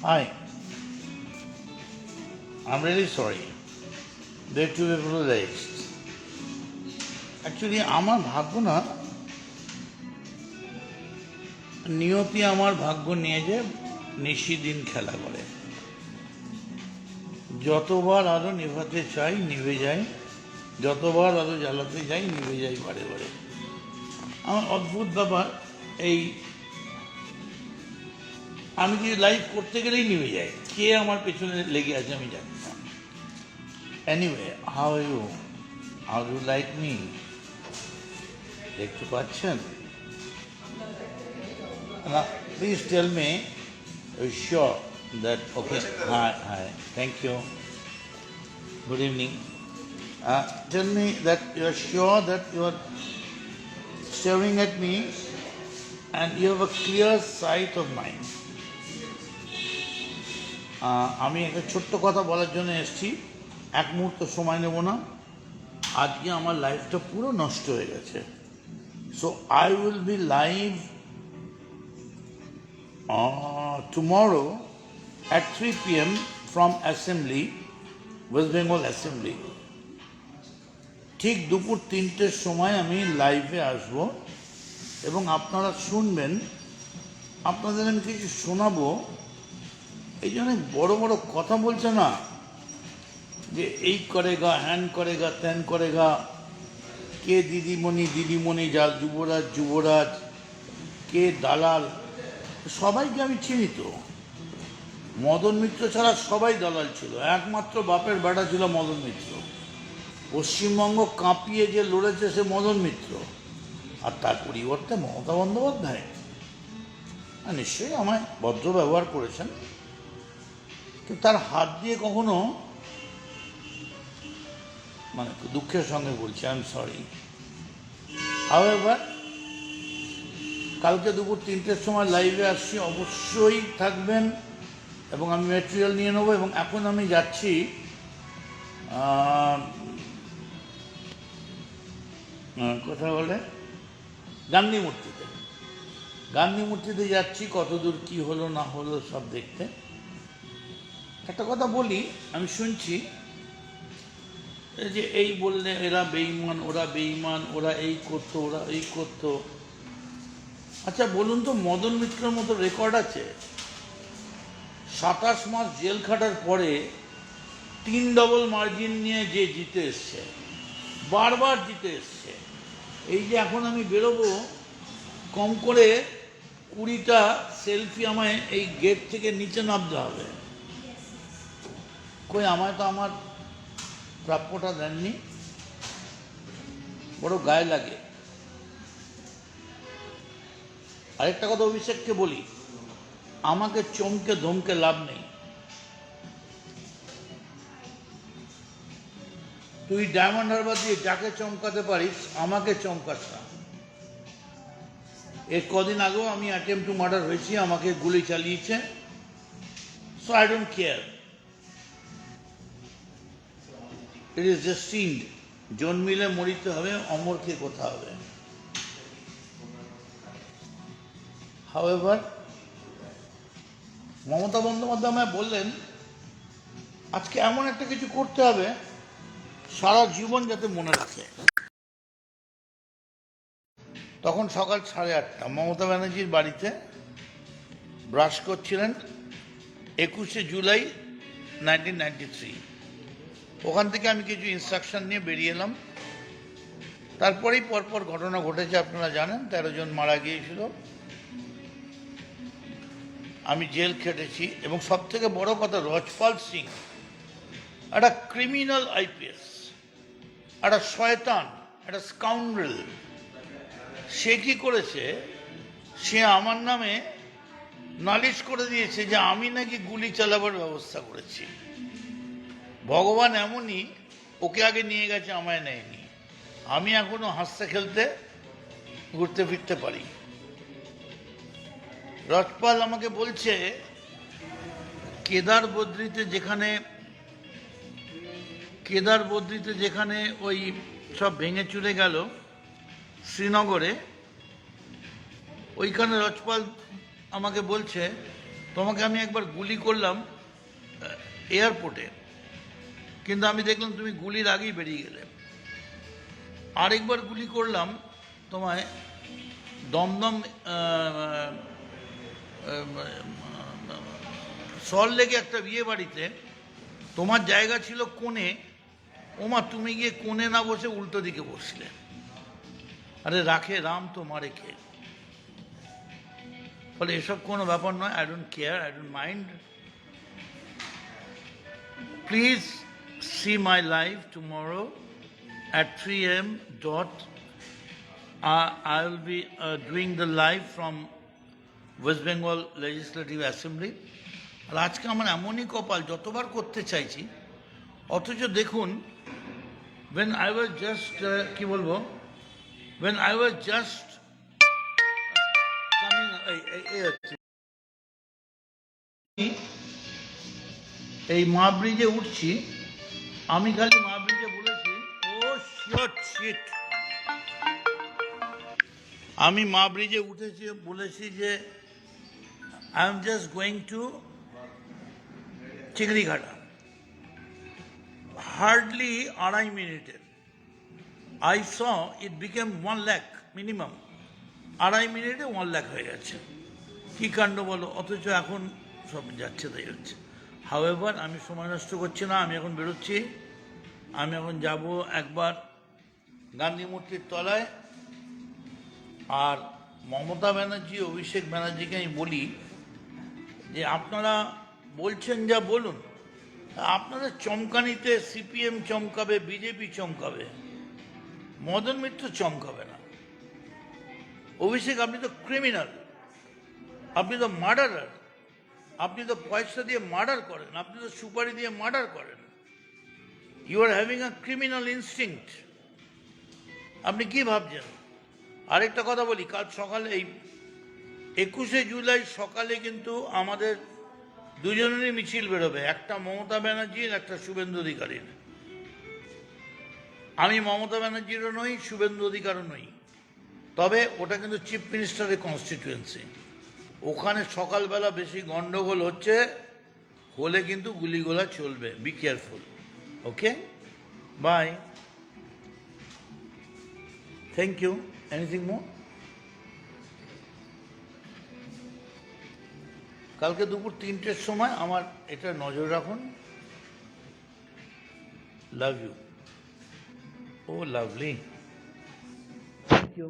Hi, I'm really sorry. They to be apologized. Actually, আমার ভাগ্য না, নিয়তি আমার ভাগ্য নিয়ে যে নিশিদিন খেলা করে। যতবার আলো নেভাতে চাই নিভে যায়, যতবার আলো জ্বালাতে যাই নিভে যাই বারে বারে। আমার অদ্ভুত ব্যাপার, এই আমি কি লাইভ করতে গেলেই নিভে যায়, কে আমার পেছনে লেগে আছে আমি জানি না। Anyway, how are you? How do like me? দেখতে পাচ্ছেন না? Please tell me sure that okay. Hi, thank you. Good evening. Tell me that you are sure that you are staring at me and you have a clear sight of mind. আমি একটা ছোট্ট কথা বলার জন্য এসেছি, এক মুহূর্ত সময় নেব না। আজকে আমার লাইফটা পুরো নষ্ট হয়ে গেছে। So I will be live tomorrow at 3 p.m. from Assembly, West Bengal Assembly. ঠিক দুপুর 3টের সময় আমি লাইভে আসব এবং আপনারা শুনবেন। আপনাদের আমি কিছু শোনাবো। এই জন্য বড় বড় কথা বলছে না, যে এই করেগা, হ্যান করেগা, ত্যান করেগা, কে দিদিমণি যা যুবরাজ, কে দালাল। সবাইকে আমি চিনি তো। মদন মিত্র ছাড়া সবাই দালাল ছিল, একমাত্র বাপের বেটা ছিল মদন মিত্র। পশ্চিমবঙ্গ কাঁপিয়ে যে লড়েছে সে মদন মিত্র, আর তার পরিবর্তে মমতা বন্দ্যোপাধ্যায়। নিশ্চয়ই আমায় ভদ্র ব্যবহার করেছেন, কিন্তু তার হাত দিয়ে কখনো, মানে দুঃখের সঙ্গে বলছি, আই এম সরি। হাউএভার, কালকে দুপুর 3টের সময় লাইভে আসছি, অবশ্যই থাকবেন এবং আমি ম্যাটেরিয়াল নিয়ে নেবো। এবং এখন আমি যাচ্ছি কথা বলে গান্ধী মূর্তিতে যাচ্ছি। কতদূর কি হলো না হলো সব দেখতে। একটা কথা বলি, আমি শুনছি যে এই বললে এরা বেঈমান, ওরা এই করতো, ওরা এই করতো। আচ্ছা বলুন তো, মদন মিত্রের মতো রেকর্ড আছে? 27 মাস জেল খাটার পরে 3 ডবল মার্জিন নিয়ে যে জিতে এসছে, বারবার জিতে এসছে। এই যে এখন আমি বেরোবো, কম করে 20টা সেলফি আমায় এই গেট থেকে নিচে নামতে হবে। কই, আমায় তো আমার প্রাপ্যটা দেননি, বড় গায়ে লাগে। আরেকটা কথা অভিষেককে বলি, আমাকে চমকে ধমকে লাভ নেই। তুই ডায়মন্ড হারবার দিয়ে যাকে চমকাতে পারিস, আমাকে চমকাস না। এর কদিন আগেও আমি অ্যাটেম্প টু মার্ডার হয়েছি, আমাকে গুলি চালিয়েছে। So I don't care, it is destined. জন্মিলে মরিতে হবে, অমরকে কথা হবে। হাউএভার, মমতা বন্দ্যোপাধ্যায় আমায় বললেন আজকে এমন একটা কিছু করতে হবে সারা জীবন যাতে মনে রাখে। তখন সকাল 8:30, মমতা ব্যানার্জির বাড়িতে ব্রাশ করছিলেন, 21শে জুলাই 1993। ওখান থেকে আমি কিছু ইনস্ট্রাকশন নিয়ে বেরিয়ে এলাম। তারপরেই পরপর ঘটনা ঘটেছে, আপনারা জানেন। 13 জন মারা গিয়েছিল, আমি জেল খেটেছি। এবং সব থেকে বড় কথা, রজপাল সিং একটা ক্রিমিনাল আইপিএস, একটা শয়তান, একটা স্কাউন্ড্রেল। সে কি করেছে, সে আমার নামে নালিশ করে দিয়েছে যে আমি নাকি গুলি চালাবার ব্যবস্থা করেছি। ভগবান এমনই, ওকে আগে নিয়ে গেছে, আমায় নেয়নি। আমি এখনো হাসতে খেলতে ঘুরতে ফিরতে পারি। রজপাল আমাকে বলছে কেদার বদ্রিতে যেখানে ওই সব ভেঙে চুরে গেল শ্রীনগরে, ওইখানে রজপাল আমাকে বলছে তোমাকে আমি একবার গুলি করলাম এয়ারপোর্টে, কিন্তু আমি দেখলাম তুমি গুলির আগেই বেরিয়ে গেলে। আরেকবার গুলি করলাম তোমায় দমদম সল্টলেকে একটা বিয়ে বাড়িতে, তোমার জায়গা ছিল কোণে, ওমা তুমি গিয়ে কোণে না বসে উল্টো দিকে বসলে। আরে রাখে রাম তো মারে কে। ফলে এসব কোনো ব্যাপার নয়, I don't care, I don't mind. Please see my live tomorrow at 3 am dot. I will be doing the live from West Bengal Legislative Assembly. আর আজকে আমার এমনই কপাল, যতবার করতে চাইছি, অথচ দেখুন, when I was just কি বলবো, when I was just coming এই মা ব্রিজে উঠছি, আমি খালি মা ব্রিজে বলেছি ও শিট। আমি মা ব্রিজে উঠেছি, বলেছি যে I am just going to Chingrighata. Hardly 2.5 মিনিটের I saw it became 1 lakh minimum. 2.5 মিনিটে 1 lakh হয়ে গেছে। কী কাণ্ড বলো, অথচ এখন সব যাচ্ছে তাই হচ্ছে। হাওয়েভার আমি সময় নষ্ট করছি না, আমি এখন বেরোচ্ছি। আমি এখন যাব একবার গান্ধী মূর্তির তলায়। আর মমতা ব্যানার্জি, অভিষেক ব্যানার্জিকে আমি বলি যে আপনারা বলছেন যা বলুন, আপনাদের চমকানিতে সিপিএম চমকাবে, বিজেপি চমকাবে, মদন মিত্র চমকাবে না। অভিষেক, আপনি তো ক্রিমিনাল, আপনি তো মার্ডারার, আপনি তো পয়সা দিয়ে মার্ডার করেন, আপনি তো সুপারি দিয়ে মার্ডার করেন। You are having a criminal instinct. আপনি কি ভাবছেন? আরেকটা কথা বলি, কাল সকালে এই 21শে জুলাই সকালে কিন্তু আমাদের দুজনেরই মিছিল বেরোবে, একটা মমতা ব্যানার্জির, একটা শুভেন্দু অধিকারীর। আমি মমতা ব্যানার্জিরও নই, শুভেন্দু অধিকারও নই, তবে ওটা কিন্তু চিফ মিনিস্টারের কনস্টিটিউয়েন্সি। ওখানে সকালবেলা বেশি গন্ডগোল হচ্ছে, হলে কিন্তু গুলিগোলা চলবে। Be careful. Okay, bye, thank you. Anything more? কালকে দুপুর 3টের সময় আমার এটা নজর রাখুন। Love you. Oh lovely, thank you.